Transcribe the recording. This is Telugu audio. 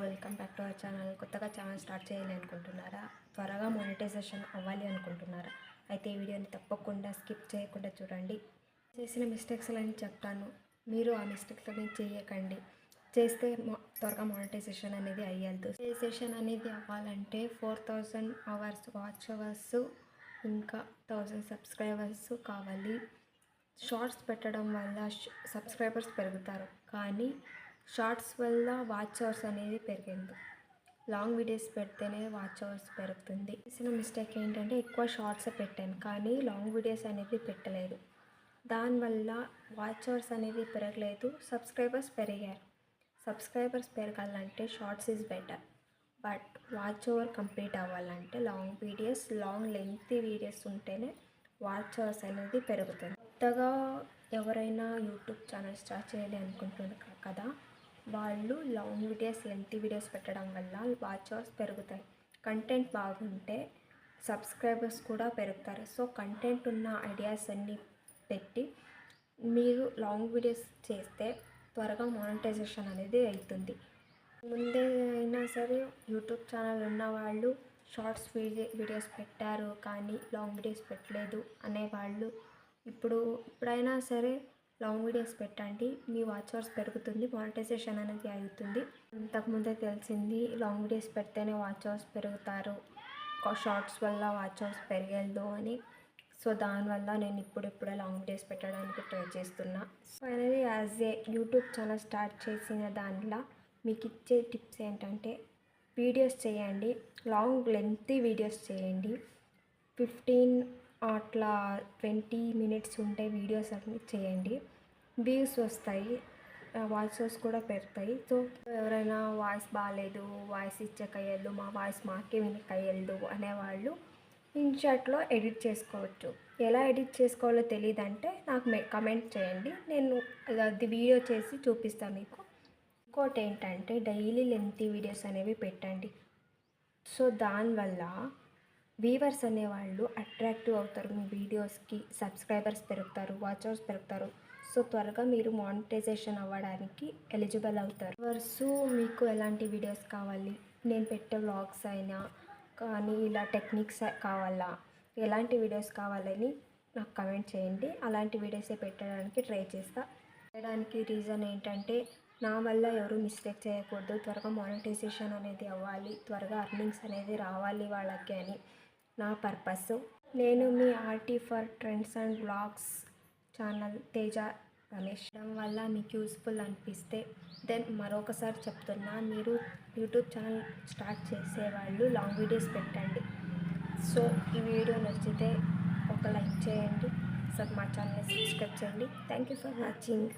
Welcome back to our channel. కొత్తగా ఛానల్ స్టార్ట్ చేయాలి అనుకుంటున్నారా? త్వరగా మానిటైజేషన్ అవ్వాలి అనుకుంటున్నారా? అయితే ఈ వీడియోని తప్పకుండా స్కిప్ చేయకుండా చూడండి. చేసిన మిస్టేక్స్ అని చెప్తాను, మీరు ఆ మిస్టేక్స్ని చేయకండి. చేస్తే త్వరగా మానిటైజేషన్ అనేది అయ్యదు. మానిటైజేషన్ అనేది అవ్వాలంటే 4000 అవర్స్ వాచ్ అవర్స్ ఇంకా 1000 సబ్స్క్రైబర్స్ కావాలి. షార్ట్స్ పెట్టడం వల్ల సబ్స్క్రైబర్స్ పెరుగుతారు, కానీ షార్ట్స్ వల్ల వాచ్ అవర్స్ అనేది పెరిగింది. లాంగ్ వీడియోస్ పెడితేనే వాచ్ అవర్స్ పెరుగుతుంది. చేసిన మిస్టేక్ ఏంటంటే ఎక్కువ షార్ట్స్ పెట్టాను, కానీ లాంగ్ వీడియోస్ అనేది పెట్టలేదు. దానివల్ల వాచ్ అవర్స్ అనేది పెరగలేదు, సబ్స్క్రైబర్స్ పెరిగారు. సబ్స్క్రైబర్స్ పెరగాలంటే shorts is better, but watch hour complete అవ్వాలంటే లాంగ్ లెంగ్తీ వీడియోస్ ఉంటేనే వాచ్ అవర్స్ అనేది పెరుగుతుంది. కొత్తగా ఎవరైనా యూట్యూబ్ ఛానల్ స్టార్ట్ చేయాలి అనుకుంటున్నారు కదా, వాళ్ళు లాంగ్ వీడియోస్ లెంగ్తీ వీడియోస్ పెట్టడం వల్ల వాచ్ అవర్స్ పెరుగుతాయి. కంటెంట్ బాగుంటే సబ్స్క్రైబర్స్ కూడా పెరుగుతారు. సో కంటెంట్ ఉన్న ఐడియాస్ అన్నీ పెట్టి మీరు లాంగ్ వీడియోస్ చేస్తే త్వరగా మానిటైజేషన్ అనేది అవుతుంది. ముందే అయినా సరే యూట్యూబ్ ఛానల్ ఉన్న వాళ్ళు షార్ట్స్ వీడియోస్ పెట్టారు కానీ లాంగ్ వీడియోస్ పెట్టలేదు అనేవాళ్ళు ఇప్పుడైనా సరే లాంగ్ వీడియోస్ పెట్టండి, మీ వాచ్ అవర్స్ పెరుగుతుంది, మానిటైజేషన్ అనేది అవుతుంది. ఇంతకుముందే తెలిసింది లాంగ్ వీడియోస్ పెడితేనే వాచ్ అవర్స్ పెరుగుతారు, షార్ట్స్ వల్ల వాచ్ అవర్స్ పెరగలేదు అని. సో దానివల్ల నేను ఇప్పుడే లాంగ్ వీడియోస్ పెట్టడానికి ట్రై చేస్తున్నా. సో అనేది as a YouTube channel start చేసిన దాంట్లో మీకు ఇచ్చే టిప్స్ ఏంటంటే, వీడియోస్ చేయండి, లాంగ్ లెంగ్తీ వీడియోస్ చేయండి. 15 అట్లా 20 మినిట్స్ ఉంటే వీడియోస్ అన్ని చేయండి. వ్యూస్ వస్తాయి, వాయిసెస్ కూడా పెడతాయి. సో ఎవరైనా వాయిస్ బాగాలేదు, వాయిస్ ఇచ్చకయ్యదు, మా వాయిస్ మాకే వినకయ్యదు అనేవాళ్ళు ఇన్షాట్లో ఎడిట్ చేసుకోవచ్చు. ఎలా ఎడిట్ చేసుకోవాలో తెలియదంటే నాకు కమెంట్ చేయండి, నేను అది వీడియో చేసి చూపిస్తాను మీకు. ఇంకోటి ఏంటంటే డైలీ లెంగ్తీ వీడియోస్ అనేవి పెట్టండి. సో దానివల్ల వ్యూవర్స్ అనేవాళ్ళు అట్రాక్టివ్ అవుతారు మీ వీడియోస్కి, సబ్స్క్రైబర్స్ పెరుగుతారు, వాచ్ అవర్స్ పెరుగుతారు. సో త్వరగా మీరు మానిటైజేషన్ అవ్వడానికి ఎలిజిబుల్ అవుతారు. వ్యూవర్స్ మీకు ఎలాంటి వీడియోస్ కావాలి, నేను పెట్టే వ్లాగ్స్ అయినా కానీ ఇలా టెక్నిక్స్ కావాలా, ఎలాంటి వీడియోస్ కావాలని నాకు కమెంట్ చేయండి. అలాంటి వీడియోసే పెట్టడానికి ట్రై చేస్తా. చేయడానికి రీజన్ ఏంటంటే నా వల్ల ఎవరు మిస్టేక్ చేయకూడదు, త్వరగా మానిటైజేషన్ అనేది అవ్వాలి, త్వరగా అర్నింగ్స్ అనేది రావాలి వాళ్ళకి అని నా పర్పస్. నేను మీ RT for trends and vlogs channel Teja Ramesh వల్ల మీకు యూస్ఫుల్ అనిపిస్తే దెన్ మరొకసారి చెప్తున్నా, మీరు యూట్యూబ్ ఛానల్ స్టార్ట్ చేసేవాళ్ళు లాంగ్ వీడియోస్ పెట్టండి. సో ఈ వీడియో నచ్చితే ఒక లైక్ చేయండి, మా ఛానల్ని సబ్స్క్రైబ్ చేయండి. Thank you for watching.